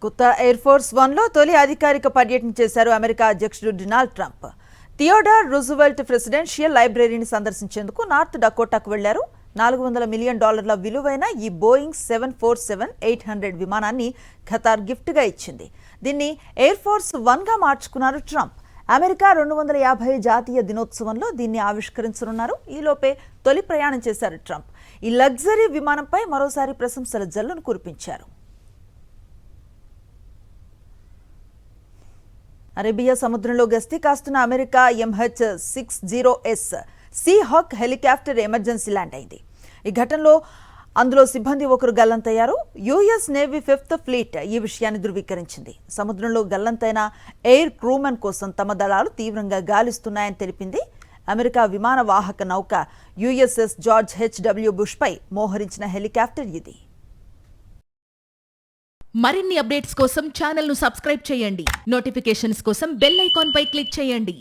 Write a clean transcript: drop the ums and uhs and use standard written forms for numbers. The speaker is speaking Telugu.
కొత్త ఎయిర్ ఫోర్స్ వన్లో తొలి అధికారిక పర్యటన చేశారు అమెరికా అధ్యక్షుడు Donald Trump. Theodore Roosevelt presidential లైబ్రరీని సందర్శించేందుకు నార్త్ డకోటాకు వెళ్లారు. $400 మిలియన్ విలువైన ఈ బోయింగ్ 747-800 విమానాన్ని ఖతార్ గిఫ్ట్గా ఇచ్చింది. దీన్ని ఎయిర్ ఫోర్స్ వన్గా మార్చుకున్నారు ట్రంప్. అమెరికా 250 జాతీయ దినోత్సవంలో దీన్ని ఆవిష్కరించనున్నారు. ఈలోపే తొలి ప్రయాణం చేశారు ట్రంప్. ఈ లగ్జరీ విమానంపై మరోసారి ప్రశంసల జల్లును కురిపించారు. అరేబియా సముద్రంలో గస్తీ కాస్తున్న America MH-60S seahawk helicopter emergency land అయింది. ఈ ఘటనలో అందులో సిబ్బంది ఒకరు గల్లంతయ్యారు. యుఎస్ నేవీ 5th ఫ్లీట్ ఈ విషయాన్ని ధృవీకరించింది. సముద్రంలో గల్లంతైన ఎయిర్ క్రూమెన్ కోసం తమ దళాలు తీవ్రంగా గాలిస్తున్నాయని తెలిపింది. అమెరికా విమాన వాహక నౌక USS జార్జ్ H.W. బుష్పై మోహరించిన హెలికాప్టర్ ఇది. మరిన్ని అప్డేట్స్ కోసం ఛానల్ ను సబ్స్క్రైబ్ చేయండి. నోటిఫికేషన్స్ కోసం బెల్ ఐకాన్ పై క్లిక్ చేయండి.